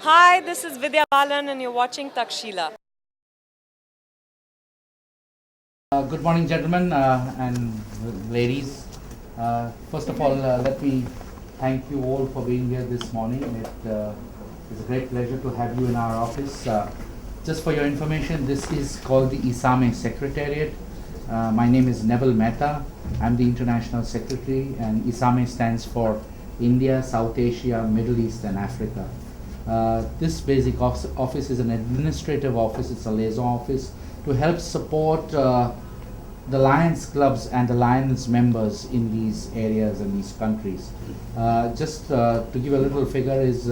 Hi, this is Vidya Balan and you're watching Takshila. Good morning, gentlemen and ladies. First of all, let me thank you all for being here this morning. It is a great pleasure to have you in our office. Just for your information, this is called the ISAME Secretariat. My name is Neville Mehta. I'm the International Secretary, and ISAME stands for India, South Asia, Middle East, and Africa. This basic office is an administrative office, it's a liaison office to help support the Lions clubs and the Lions members in these areas and these countries. Just to give a little figure is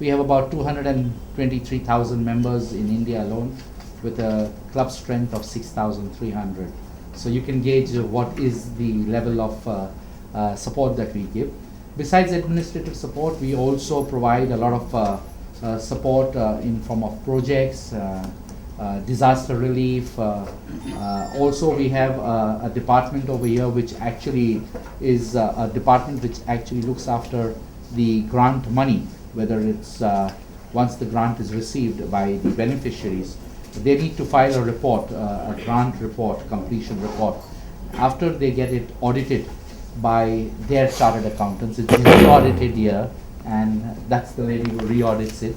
we have about 223,000 members in India alone with a club strength of 6,300. So you can gauge what is the level of support that we give. Besides administrative support, we also provide a lot of support in form of projects, disaster relief. Also, we have a department over here which actually is a department which actually looks after the grant money, whether it's once the grant is received by the beneficiaries. They need to file a report, a grant report, completion report. After they get it audited by their chartered accountants, it's re-audited here, and that's the lady who re-audits it.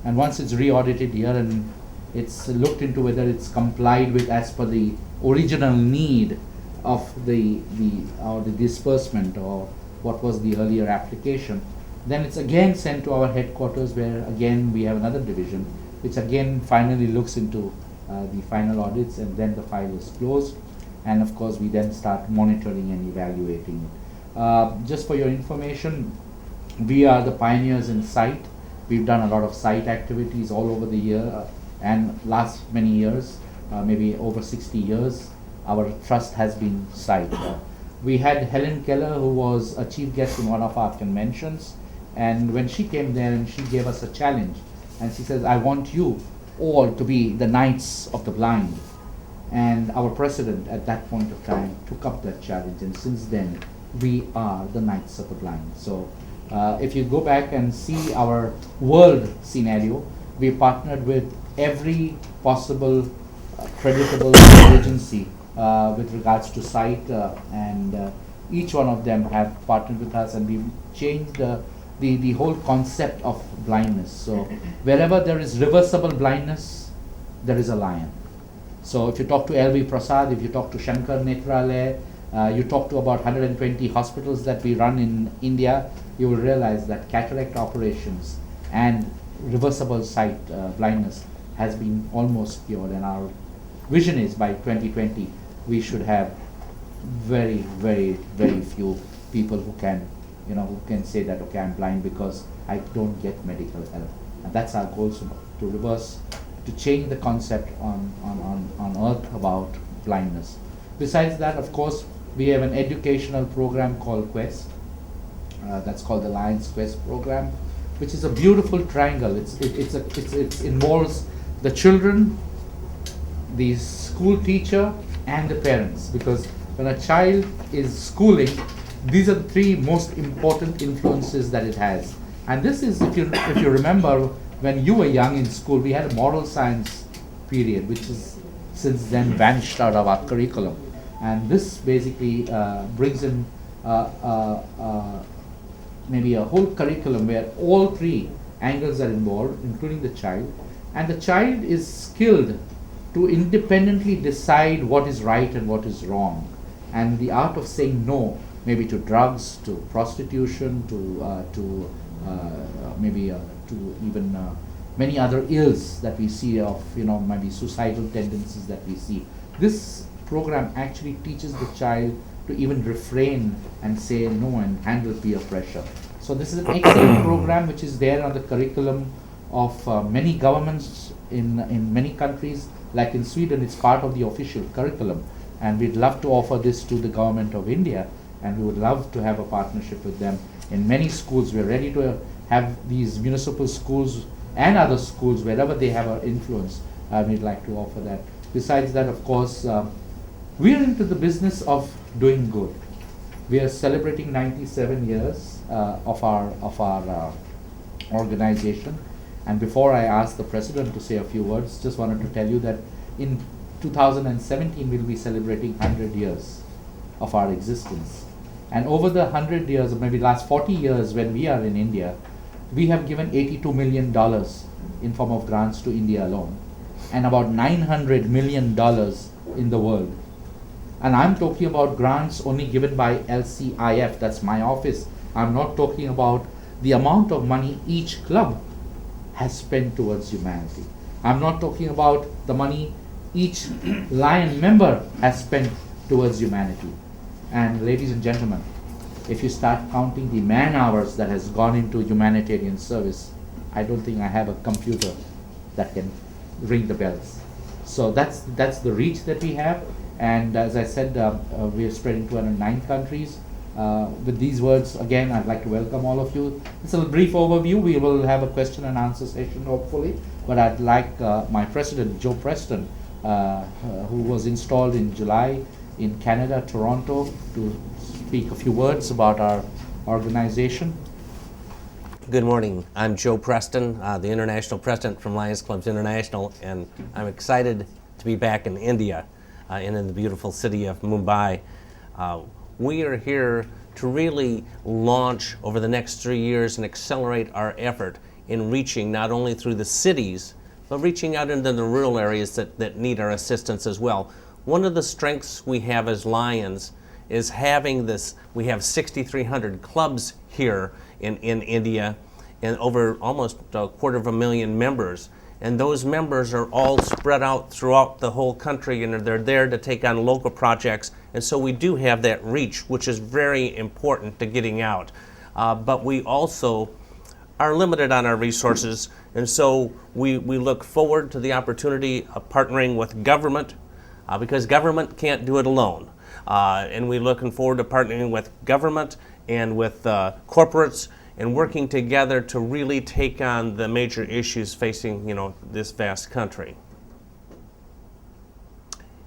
And once it's re-audited here and it's looked into whether it's complied with as per the original need of the disbursement or what was the earlier application, then it's again sent to our headquarters, where again we have another division which again finally looks into the final audits, and then the file is closed, and of course we then start monitoring and evaluating it. Just for your information, we are the pioneers in site. We've done a lot of site activities all over the year and last many years, maybe over 60 years, our trust has been site. We had Helen Keller, who was a chief guest in one of our conventions, and when she came there and she gave us a challenge, and she says, I want you all to be the Knights of the Blind. And our president at that point of time took up that challenge, and since then we are the Knights of the Blind. So if you go back and see our world scenario, we partnered with every possible creditable agency with regards to sight, and each one of them have partnered with us, and we've changed the whole concept of blindness. So wherever there is reversible blindness, there is a lion. So if you talk to L.V. Prasad, if you talk to Shankar Netralaya, you talk to about 120 hospitals that we run in India, you will realize that cataract operations and reversible sight blindness has been almost cured, and our vision is by 2020 we should have very, very, very few people who can say that, okay, I'm blind because I don't get medical help. And that's our goal, to reverse, to change the concept on earth about blindness. Besides that, of course, we have an educational program called Quest. That's called the Lions Quest program, which is a beautiful triangle. It involves the children, the school teacher, and the parents, because when a child is schooling, these are the three most important influences that it has. And this is, if you remember, when you were young in school, we had a moral science period, which is since then vanished out of our curriculum. And this basically brings in maybe a whole curriculum where all three angles are involved, including the child. And the child is skilled to independently decide what is right and what is wrong. And the art of saying no, maybe to drugs, to prostitution, to even many other ills that we see of, maybe suicidal tendencies that we see. This program actually teaches the child to even refrain and say no and handle peer pressure. So this is an excellent program which is there on the curriculum of many governments in many countries. Like in Sweden, it's part of the official curriculum, and we'd love to offer this to the government of India, and we would love to have a partnership with them. In many schools, we're ready to have these municipal schools and other schools, wherever they have an influence, we'd like to offer that. Besides that, of course, we're into the business of doing good. We are celebrating 97 years of our organization, And before I ask the President to say a few words, just wanted to tell you that in 2017 we'll be celebrating 100 years of our existence. And over the 100 years, or maybe last 40 years when we are in India, we have given $82 million in form of grants to India alone, and about $900 million in the world. And I'm talking about grants only given by LCIF, that's my office. I'm not talking about the amount of money each club has spent towards humanity. I'm not talking about the money each Lion member has spent towards humanity. And ladies and gentlemen, if you start counting the man hours that has gone into humanitarian service, I don't think I have a computer that can ring the bells. So that's the reach that we have. And as I said, we are spread in 209 countries. With these words, again, I'd like to welcome all of you. It's a brief overview. We will have a question and answer session, hopefully. But I'd like my president, Joe Preston, who was installed in July in Canada, Toronto, to speak a few words about our organization. Good morning. I'm Joe Preston, the International President from Lions Clubs International, and I'm excited to be back in India and in the beautiful city of Mumbai. We are here to really launch over the next 3 years and accelerate our effort in reaching not only through the cities, but reaching out into the rural areas that need our assistance as well. One of the strengths we have as Lions is having this, we have 6,300 clubs here in India and over almost 250,000 members. And those members are all spread out throughout the whole country, and they're there to take on local projects. And so we do have that reach, which is very important to getting out. But we also are limited on our resources, and so we look forward to the opportunity of partnering with government, because government can't do it alone. And we're looking forward to partnering with government and with corporates and working together to really take on the major issues facing, this vast country.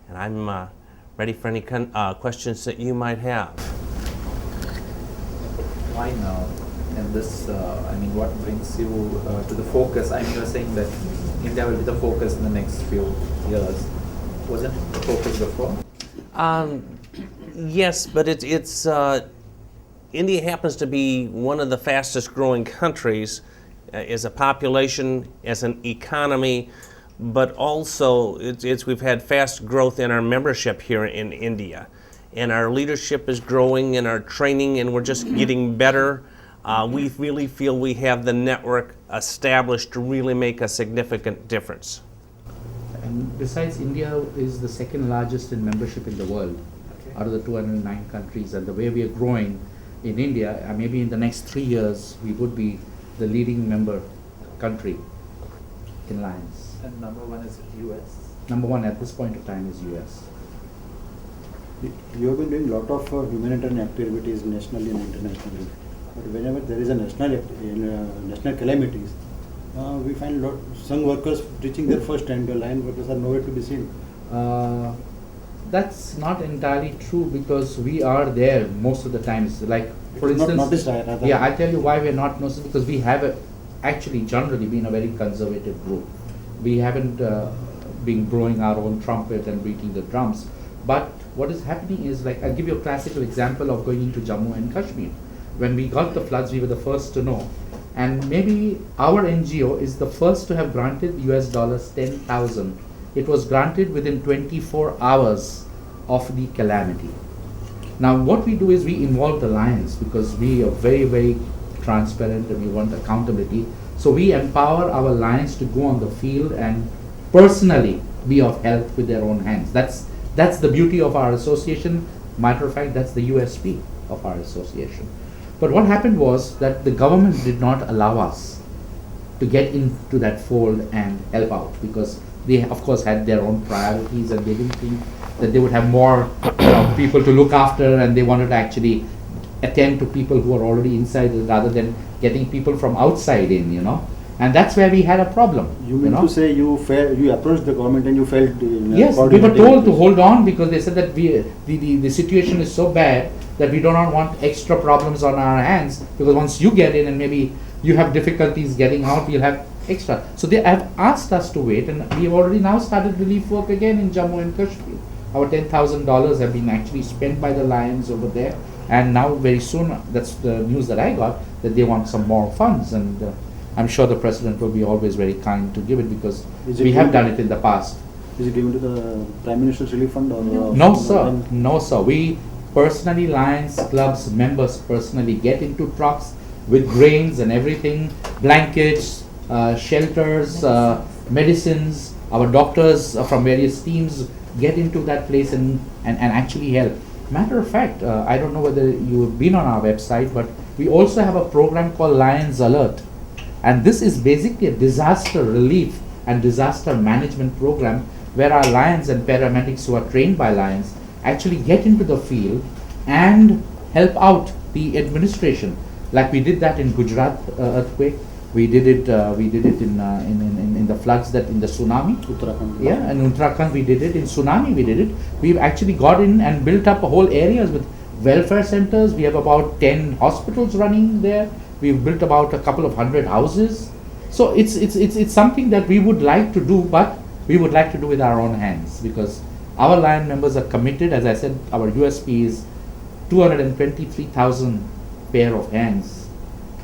And I'm ready for any questions that you might have. Why now? And this, what brings you to the focus? You're saying that India will be the focus in the next few years. Wasn't the focus before? Yes, but it's India happens to be one of the fastest growing countries as a population, as an economy, but also we've had fast growth in our membership here in India. And our leadership is growing and our training, and we're just getting better. We really feel we have the network established to really make a significant difference. And besides, India is the second largest in membership in the world, out of the 209 countries. And the way we are growing in India, maybe in the next 3 years, we would be the leading member country in Lions. And number one is US. Number one at this point of time is US. You have been doing a lot of humanitarian activities nationally and internationally. But whenever there is a national calamities, we find some workers reaching their first end. The Lion workers are nowhere to be seen. That's not entirely true, because we are there most of the times. Like, for instance, not noticed, rather. Yeah, I tell you why we're not noticed, because we have actually generally been a very conservative group. We haven't been blowing our own trumpet and beating the drums. But what is happening is, like, I'll give you a classical example of going into Jammu and Kashmir. When we got the floods, we were the first to know. And maybe our NGO is the first to have granted US dollars 10,000. It was granted within 24 hours of the calamity. Now what we do is we involve the Lions, because we are very, very transparent and we want accountability. So we empower our Lions to go on the field and personally be of help with their own hands. That's the beauty of our association. Matter of fact, that's the USP of our association. But what happened was that the government did not allow us to get into that fold and help out, because they of course had their own priorities, and they didn't think that they would have more people to look after, and they wanted to actually attend to people who are already inside rather than getting people from outside in, and that's where we had a problem. You mean to say you approached the government and you felt yes, we were told to hold on, because they said that the situation is so bad that we do not want extra problems on our hands, because once you get in and maybe you have difficulties getting out, we'll have extra. So they have asked us to wait, and we have already now started relief work again in Jammu and Kashmir. Our $10,000 have been actually spent by the Lions over there, and now very soon, that's the news that I got, that they want some more funds, and I'm sure the President will be always very kind to give it, because we have done it in the past. Is it given to the Prime Minister's Relief Fund or? No, sir. No, sir. We personally, Lions Club's members personally get into trucks with grains and everything, blankets, shelters, medicines. Our doctors from various teams get into that place and actually help. Matter of fact, I don't know whether you've been on our website, but we also have a program called Lions Alert. And this is basically a disaster relief and disaster management program where our Lions and paramedics who are trained by Lions actually get into the field and help out the administration. Like we did that in Gujarat earthquake. We did it in the floods, that in the tsunami. Uttarakhand. Yeah, and in Uttarakhand we did it, in tsunami we did it. We've actually got in and built up whole areas with welfare centers. We have about 10 hospitals running there. We've built about a couple of 100 houses. So it's something that we would like to do, but we would like to do with our own hands, because our Lion members are committed. As I said, our USP is 223,000 pair of hands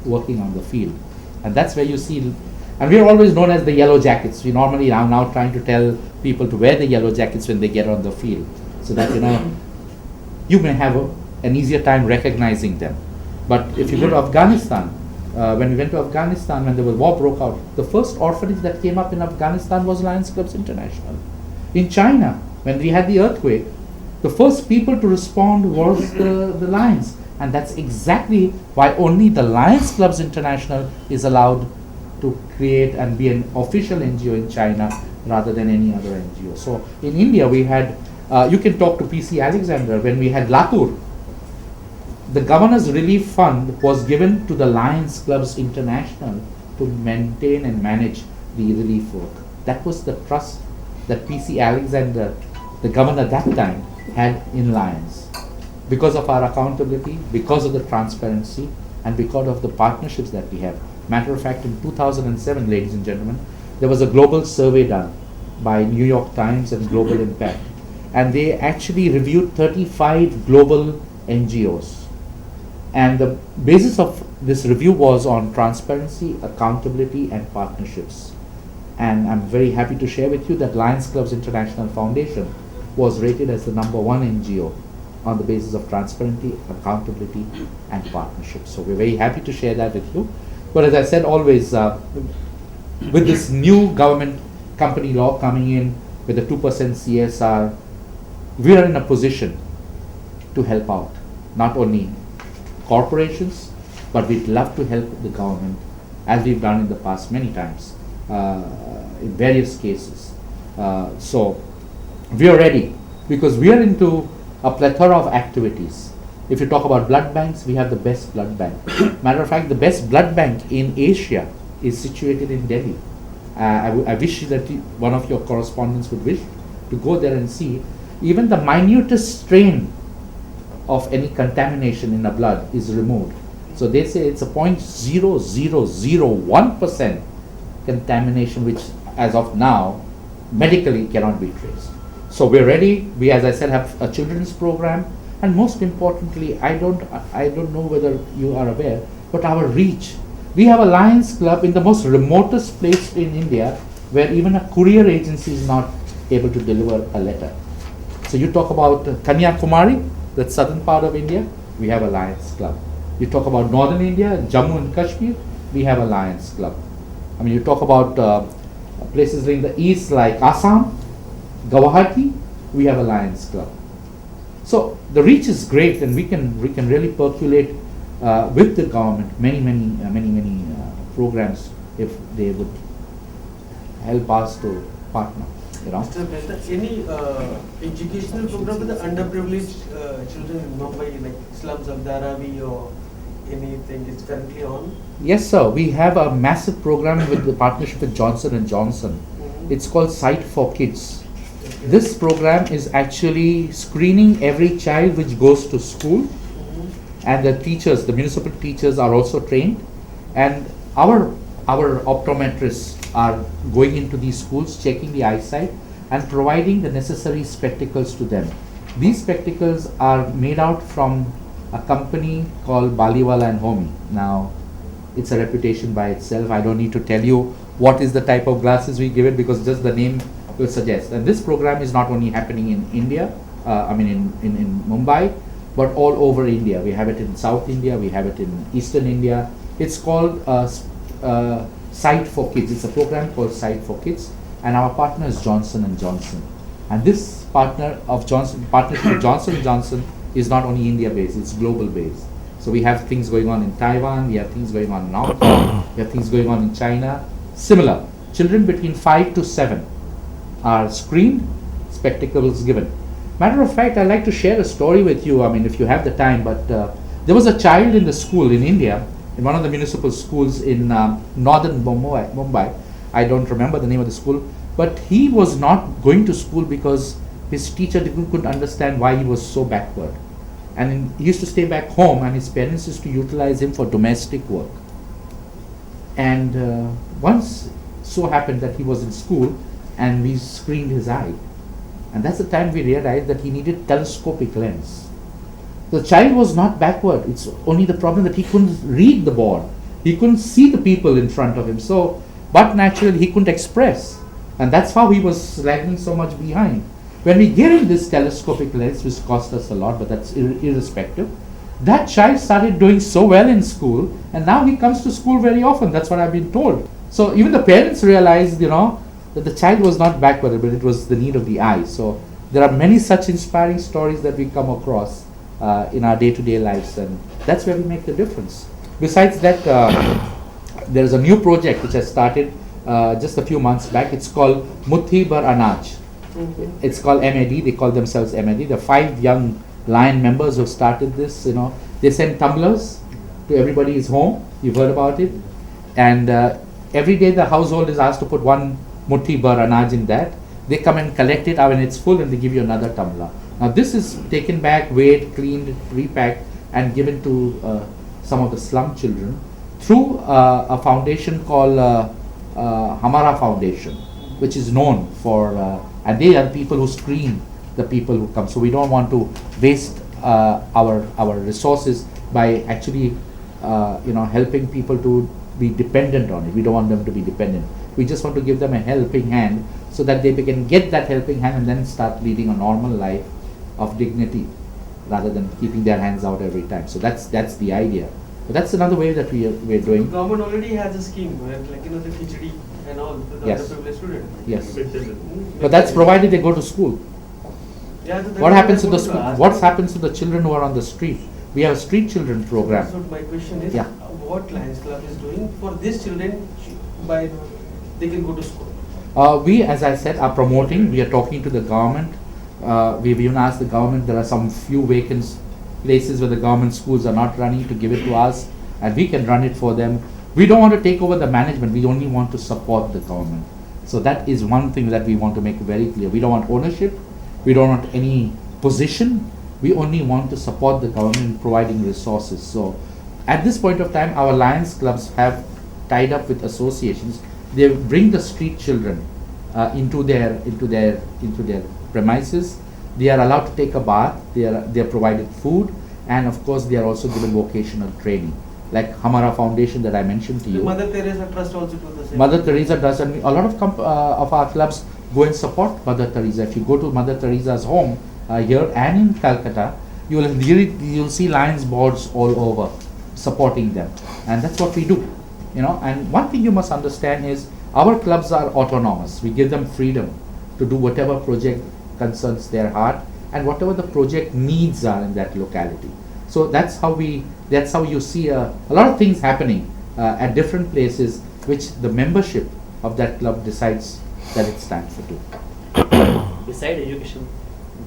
working on the field. And that's where you see, and we are always known as the yellow jackets. We normally are now trying to tell people to wear the yellow jackets when they get on the field, so that you may have an easier time recognizing them. But if you go to Afghanistan, when we went to Afghanistan, when the war broke out, the first orphanage that came up in Afghanistan was Lions Clubs International. In China, when we had the earthquake, the first people to respond was the Lions. And that's exactly why only the Lions Clubs International is allowed to create and be an official NGO in China rather than any other NGO. So in India, we had, you can talk to PC Alexander, when we had Latur, the Governor's Relief Fund was given to the Lions Clubs International to maintain and manage the relief work. That was the trust that PC Alexander, the governor at that time, had in Lions. Because of our accountability, because of the transparency, and because of the partnerships that we have. Matter of fact, in 2007, ladies and gentlemen, there was a global survey done by New York Times and Global Impact. And they actually reviewed 35 global NGOs. And the basis of this review was on transparency, accountability, and partnerships. And I'm very happy to share with you that Lions Clubs International Foundation was rated as the #1 NGO on the basis of transparency, accountability, and partnership. So we're very happy to share that with you. But as I said always, with this new government company law coming in with the 2% CSR, we are in a position to help out, not only corporations, but we'd love to help the government, as we've done in the past many times, in various cases. So we are ready, because we are into a plethora of activities. If you talk about blood banks, we have the best blood bank. Matter of fact, the best blood bank in Asia is situated in Delhi. I wish that one of your correspondents would wish to go there and see. Even the minutest strain of any contamination in the blood is removed. So they say it's a 0.0001% contamination, which as of now medically cannot be traced. So we're ready. We, as I said, have a children's program, and most importantly, I don't know whether you are aware, but our reach. We have a Lions Club in the most remotest place in India, where even a courier agency is not able to deliver a letter. So you talk about Kanyakumari, the southern part of India, we have a Lions Club. You talk about northern India, Jammu and Kashmir, we have a Lions Club. I mean, you talk about places in the east like Assam, Guwahati, we have a Lions Club. So the reach is great, and we can really percolate with the government many programs if they would help us to partner. Mr. Mehta, any educational program for the underprivileged children in Mumbai, like slums of Dharavi or anything, is currently on? Yes, sir. We have a massive program with the partnership with Johnson & Johnson. Mm-hmm. It's called Sight for Kids. Okay. This program is actually screening every child which goes to school, Mm-hmm. and the teachers, the municipal teachers, are also trained. And our our optometrists are going into these schools, checking the eyesight and providing the necessary spectacles to them. These spectacles are made out from a company called Baliwala and Homi. Now, it's a reputation by itself. I don't need to tell you what is the type of glasses we give it, because just the name will suggest. And this program is not only happening in India, in Mumbai, but all over India. We have it in South India, we have it in Eastern India. It's called Sight for Kids. It's a program called Sight for Kids, and our partner is Johnson and Johnson. And this partnership with Johnson and Johnson is not only India based, it's global based. So we have things going on in Taiwan, we have things going on in Hong Kong, we have things going on in China. Similar, children between 5 to 7 are screened, spectacles given. Matter of fact, I'd like to share a story with you, if you have the time, but there was a child in the school in India, in one of the municipal schools in northern Mumbai. I don't remember the name of the school, but he was not going to school because his teacher couldn't understand why he was so backward. And he used to stay back home, and his parents used to utilize him for domestic work. And once so happened that he was in school and we screened his eye. And that's the time we realized that he needed telescopic lens. The child was not backward. It's only the problem that he couldn't read the board. He couldn't see the people in front of him. So, but naturally he couldn't express. And that's how he was lagging so much behind. When we gave him this telescopic lens, which cost us a lot, but that's irrespective, that child started doing so well in school, and now he comes to school very often. That's what I've been told. So even the parents realized, that the child was not backward, but it was the need of the eye. So there are many such inspiring stories that we come across in our day-to-day lives, and that's where we make the difference. Besides that, there is a new project which has started just a few months back. It's called Muthi Bar Anaj. It's called MAD. They call themselves MAD. The 5 young Lion members who started this, they send tumblers to everybody's home. You've heard about it. And every day the household is asked to put 1 muthi bar anaj in that. They come and collect it when it's full, and they give you another tumbler. Now this is taken back, weighed, cleaned, repacked, and given to some of the slum children through a foundation called Hamara Foundation, which is known for, and they are people who screen the people who come. So we don't want to waste our resources by actually helping people to be dependent on it. We don't want them to be dependent. We just want to give them a helping hand so that they can get that helping hand and then start leading a normal life of dignity rather than keeping their hands out every time. So that's the idea. But that's another way that we're doing. The government already has a scheme where, the khichdi and all, the Yes. underprivileged student. Yes. But that's provided they go to school. Yeah, so What happens to the school? what happens to the children who are on the street? We have a street children program. So my question is, Yeah. what Lions Club is doing for these children by they can go to school? We, as I said, are promoting. We are talking to the government. We've even asked the government. There are some few vacant places where the government schools are not running, to give it to us, and we can run it for them. We don't want to take over the management. We only want to support the government. So that is one thing that we want to make very clear. We don't want ownership. We don't want any position. We only want to support the government in providing resources. So at this point of time, our Lions clubs have tied up with associations. They bring the street children into their premises. They are allowed to take a bath. They are provided food, and of course they are also given vocational training, like Hamara Foundation that I mentioned to you. Mother Teresa Trust also do the same. Mother Teresa does, and a lot of our clubs go and support Mother Teresa. If you go to Mother Teresa's home here and in Calcutta, you'll see Lions boards all over supporting them, and that's what we do. And one thing you must understand is our clubs are autonomous. We give them freedom to do whatever project concerns their heart and whatever the project needs are in that locality. So that's how you see a lot of things happening at different places, which the membership of that club decides that it's time to do. Beside education,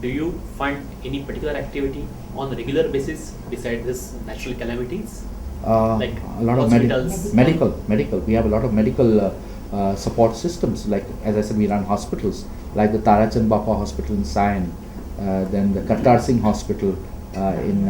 do you fund any particular activity on a regular basis beside this natural calamities? Like a lot of hospitals? medical. We have a lot of medical support systems. Like, as I said, we run hospitals like the Tarachand Bapa Hospital in Sion, then the Kartar Singh Hospital in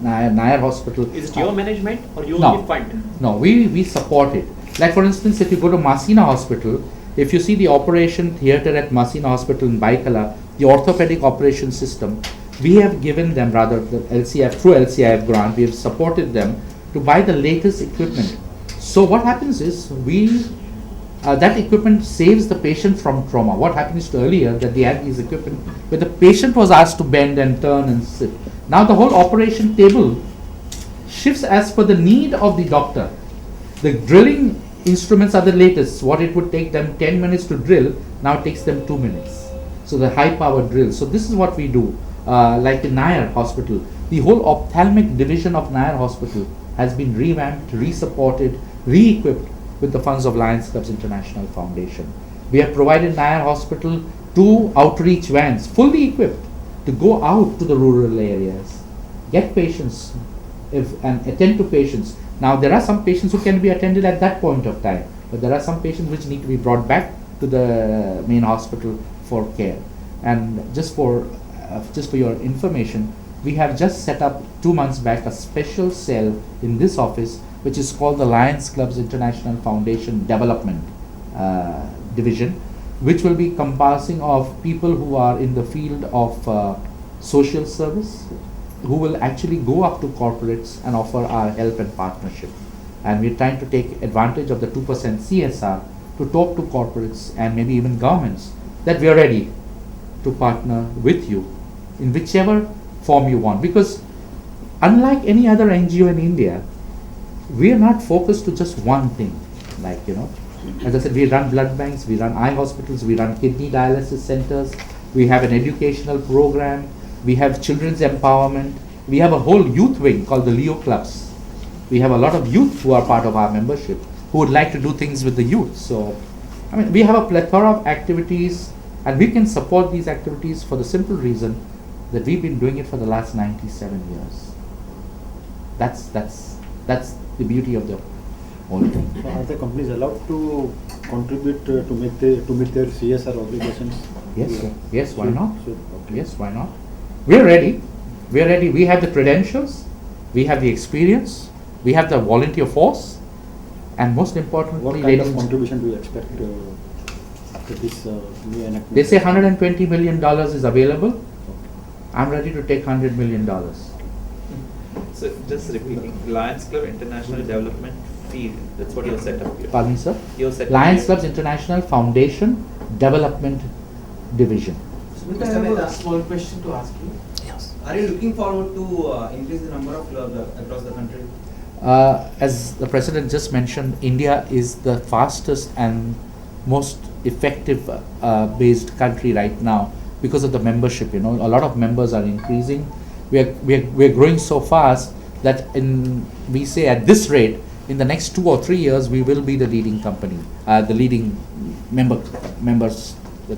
Nair Hospital. Is it your management or you No. only fund? No, we support it. Like for instance, if you go to Masina Hospital, if you see the operation theatre at Masina Hospital in Baikala, the orthopedic operation system, we have given them, rather the LCF, through LCIF grant, we have supported them to buy the latest equipment. So what happens is that equipment saves the patient from trauma. What happens to earlier that they had these equipment where the patient was asked to bend and turn and sit. Now the whole operation table shifts as per the need of the doctor. The drilling instruments are the latest. What it would take them 10 minutes to drill, now it takes them 2 minutes. So the high power drill. So this is what we do. Like in Nair Hospital, the whole ophthalmic division of Nair Hospital has been revamped, re-supported, re-equipped with the funds of Lions Clubs International Foundation. We have provided Nair Hospital 2 outreach vans, fully equipped, to go out to the rural areas, get patients and attend to patients. Now there are some patients who can be attended at that point of time, but there are some patients which need to be brought back to the main hospital for care. And just for your information, we have just set up 2 months back a special cell in this office which is called the Lions Clubs International Foundation Development Division, which will be comprising of people who are in the field of social service, who will actually go up to corporates and offer our help and partnership. And we're trying to take advantage of the 2% CSR to talk to corporates and maybe even governments that we are ready to partner with you in whichever form you want. Because unlike any other NGO in India, we are not focused to just one thing. Like, as I said, we run blood banks, we run eye hospitals, we run kidney dialysis centers, we have an educational program, we have children's empowerment, we have a whole youth wing called the Leo Clubs. We have a lot of youth who are part of our membership who would like to do things with the youth. So, we have a plethora of activities, and we can support these activities for the simple reason that we've been doing it for the last 97 years. That's the beauty of the whole thing. So are the companies allowed to contribute to meet their CSR obligations? Yes, sir. Yes, why not? Okay. Yes, why not? We're ready. We're ready. We have the credentials, we have the experience, we have the volunteer force, and most importantly, What kind ladies of and contribution do you expect after this new enactment? they say $120 million is available. I'm ready to take $100 million. So just repeating, Lions Club International Development Field, that's what you're set up here. Pardon me, sir? You're set up Lions here. Clubs International Foundation Development Division. Smita, I have a small question to ask you. Yes. Are you looking forward to increase the number of clubs across the country? As the President just mentioned, India is the fastest and most effective based country right now because of the membership. A lot of members are increasing. We're growing so fast that we say at this rate, in the next 2 or 3 years, we will be the leading company, the leading members, the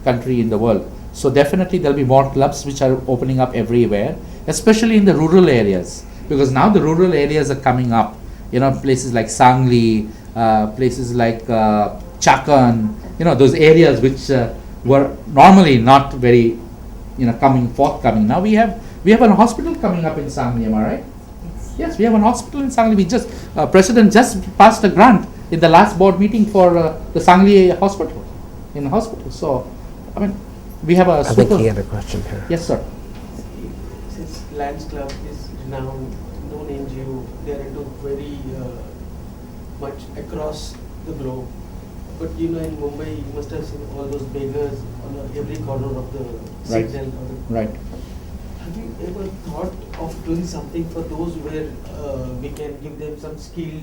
country in the world. So definitely there'll be more clubs which are opening up everywhere, especially in the rural areas, because now the rural areas are coming up. Places like Sangli, places like Chakan, those areas which were normally not very, forthcoming. Now we have a hospital coming up in Sangli, am I right? Yes, we have an hospital in Sangli. We just President just passed a grant in the last board meeting for the Sangli hospital. So, we have a I think he had a question here. Yes, sir. Since Lions Club is renowned, known NGO, they are into very much across the globe. But in Mumbai, you must have seen all those beggars on every corner of the Right. signal. Right. Have you ever thought of doing something for those where we can give them some skill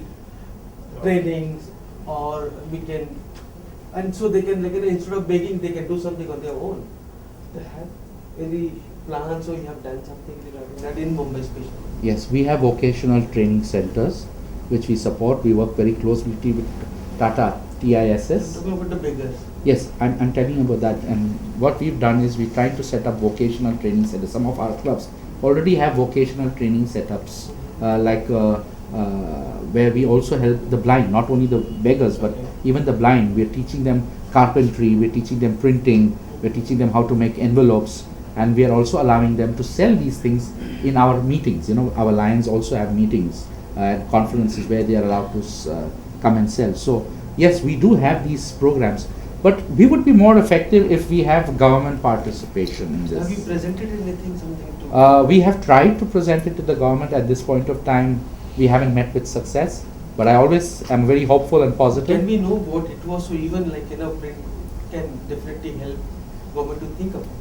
trainings, or we can, and so they can, instead of begging, they can do something on their own? They have any plans, or you have done something regarding that in Mumbai especially? Yes, we have vocational training centers which we support. We work very closely with Tata TISS. Talking about the beggars. Yes, I'm telling you about that. And what we've done is we tried to set up vocational training centers. Some of our clubs already have vocational training setups, where we also help the blind, not only the beggars, but even the blind. We're teaching them carpentry, we're teaching them printing, we're teaching them how to make envelopes, and we are also allowing them to sell these things in our meetings. You know, our lions also have meetings and conferences where they are allowed to come and sell. So yes, we do have these programs, but we would be more effective if we have government participation in this. Have you presented anything, something to? We have tried to present it to the government. At this point of time, we haven't met with success, but I always am very hopeful and positive. Can we know what it was, so even like print can definitely help government to think about it?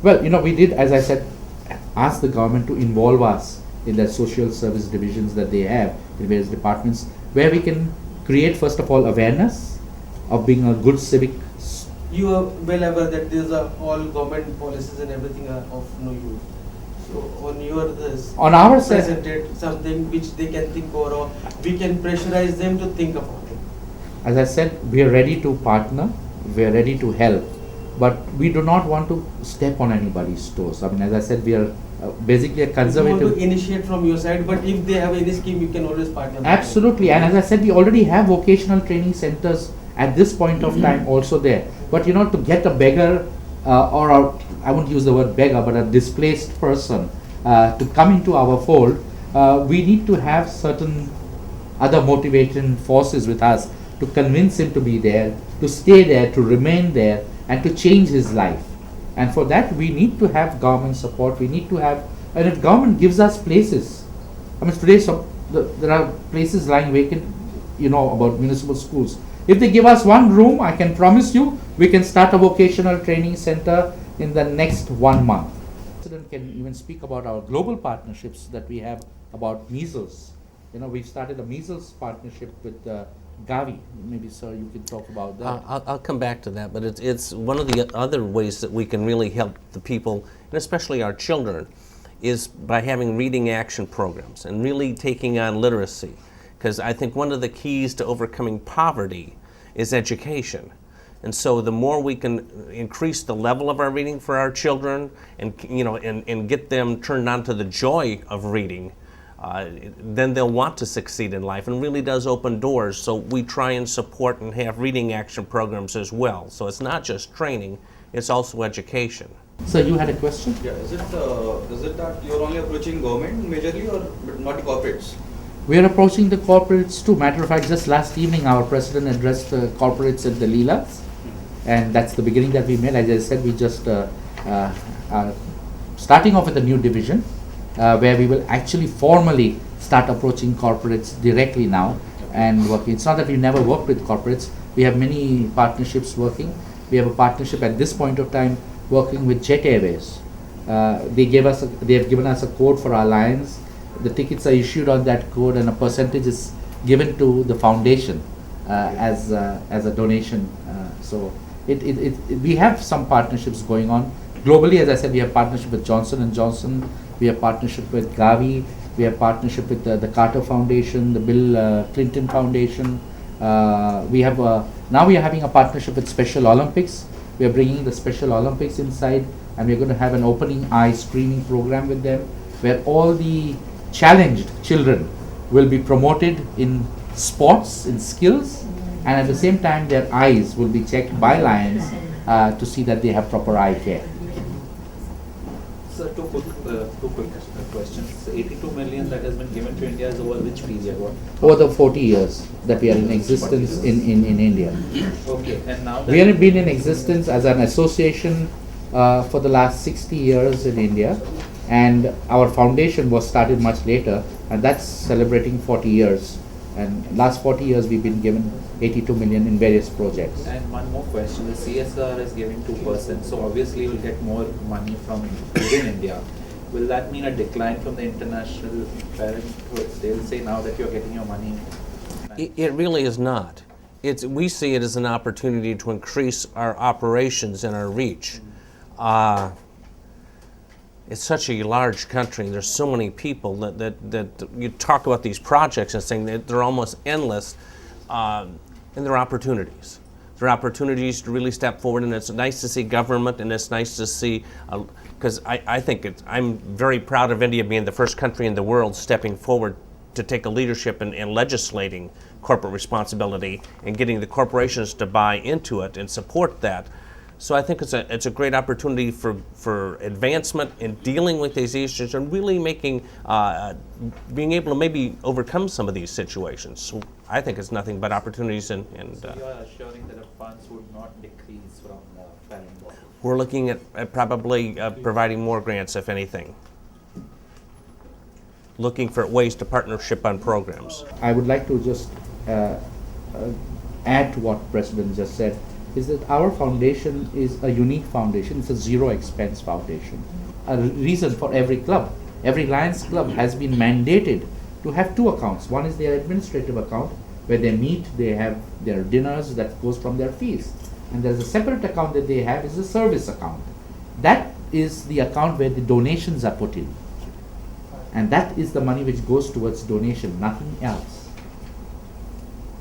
Well, you know, we did, as I said, ask the government to involve us in their social service divisions that they have in various departments, where we can create, first of all, awareness of being a good civic. You are well aware that these are all government policies and everything are of no use. So on your On our side, presented something which they can think over, or we can pressurize them to think about it. as I said, we are ready to partner, we are ready to help, but we do not want to step on anybody's toes. I mean, as I said, we are basically a You conservative. want to initiate from your side, but if they have any scheme, you can always partner. with them. Absolutely, and as I said, we already have vocational training centers at this point of time also there. But you know, to get a beggar or I won't use the word beggar, but a displaced person to come into our fold, we need to have certain other motivating forces with us to convince him to be there, to stay there, to remain there, and to change his life. And for that, we need to have government support. We need to have, and if government gives us places, I mean, today there are places lying vacant, you know, about municipal schools. If they give us one room, I can promise you, we can start a vocational training center in the next 1 month. President can even speak about our global partnerships that we have about measles. You know, we've started a measles partnership with Gavi. Maybe, sir, you can talk about that. I'll come back to that, but it's one of the other ways that we can really help the people, and especially our children, is by having reading action programs and really taking on literacy. Because I think one of the keys to overcoming poverty is education. And so the more we can increase the level of our reading for our children and, you know, and get them turned on to the joy of reading, then they'll want to succeed in life, and really does open doors. So we try and support and have reading action programs as well. So it's not just training, it's also education. So you had a question? Yeah, is it that you're only approaching government majorly, or but not corporates? We are approaching the corporates too. Matter of fact, just last evening, our president addressed the corporates at the Leelas, and that's the beginning that we made. As I said, we just are starting off with a new division where we will actually formally start approaching corporates directly now and working. It's not that we never worked with corporates. We have many partnerships working. We have a partnership at this point of time working with Jet Airways. They have given us a code for our lions. The tickets are issued on that code, and a percentage is given to the foundation as a donation. So we have some partnerships going on globally. As I said, we have partnership with Johnson & Johnson. We have partnership with Gavi. We have partnership with the Carter Foundation, the Bill Clinton Foundation. We have now we are having a partnership with Special Olympics. We are bringing the Special Olympics inside, and we're going to have an opening eye screening program with them, where all the challenged children will be promoted in sports, in skills, and at the same time their eyes will be checked by Lions to see that they have proper eye care. So two quick questions. 82 million that has been given to India is over which period? What? Over the 40 years that we are in existence in India. Okay, and now We have been in existence as an association for the last 60 years in India, and our foundation was started much later, and that's celebrating 40 years. And last 40 years we've been given 82 million in various projects. And one more question, the CSR is giving 2%, so obviously you'll get more money from within India. Will that mean a decline from the international parenthood? They'll say now that you're getting your money. It really is not. We see it as an opportunity to increase our operations and our reach. It's such a large country, and there's so many people that you talk about these projects and saying that they're almost endless, and they're opportunities. They're opportunities to really step forward, and it's nice to see government, and it's nice to see, because I think I'm very proud of India being the first country in the world stepping forward to take a leadership in legislating corporate responsibility and getting the corporations to buy into it and support that. So I think it's a great opportunity for advancement in dealing with these issues and really being able to maybe overcome some of these situations. So I think it's nothing but opportunities So you are assuring that the funds would not decrease from the parent body? we're looking at probably providing more grants, if anything. Looking for ways to partnership on programs. I would like to just add to what President just said, is that our foundation is a unique foundation. It's a zero expense foundation. A reason for every club. Every Lions Club has been mandated to have two accounts. One is their administrative account, where they meet, they have their dinners that goes from their fees. And there's a separate account that they have is a service account. That is the account where the donations are put in. And that is the money which goes towards donation, nothing else.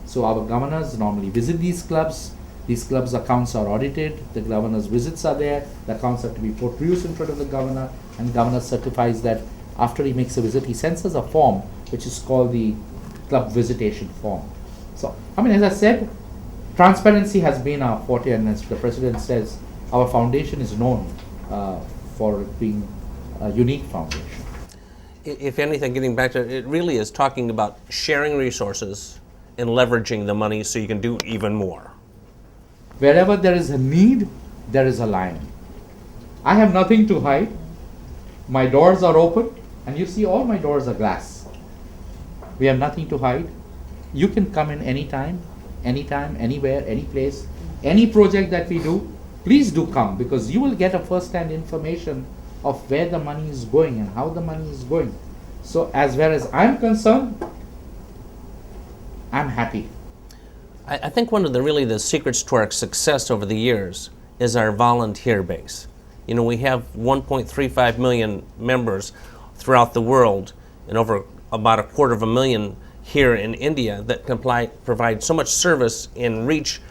So our governors normally visit these clubs. These clubs' accounts are audited. The governor's visits are there. The accounts have to be produced in front of the governor, and the governor certifies that after he makes a visit, he sends us a form which is called the club visitation form. So, I mean, as I said, transparency has been our forte, and as the president says, our foundation is known for being a unique foundation. If anything, getting back to it, really is talking about sharing resources and leveraging the money so you can do even more. Wherever there is a need, there is a lion. I have nothing to hide. My doors are open, and you see all my doors are glass. We have nothing to hide. You can come in anytime, anywhere, any place, any project that we do. Please do come, because you will get a first-hand information of where the money is going and how the money is going. So as far as I'm concerned, I'm happy. I think one of the secrets to our success over the years is our volunteer base. You know, we have 1.35 million members throughout the world, and over about 250,000 here in India that provide so much service and reach,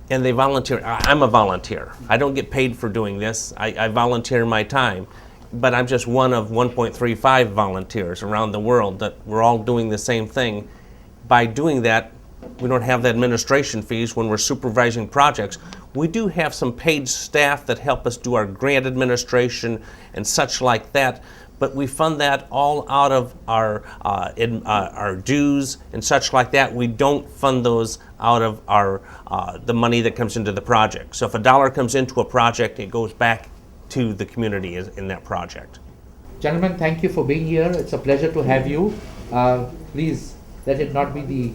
and they volunteer. I'm a volunteer. I don't get paid for doing this. I volunteer my time, but I'm just one of 1.35 volunteers around the world that we're all doing the same thing. By doing that, we don't have the administration fees when we're supervising projects. We do have some paid staff that help us do our grant administration and such like that, but we fund that all out of our dues and such like that. We don't fund those out of the money that comes into the project. So if $1 comes into a project, it goes back to the community in that project. Gentlemen, thank you for being here. It's a pleasure to have you. Please let it not be the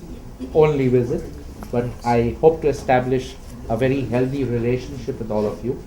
only visit, but I hope to establish a very healthy relationship with all of you.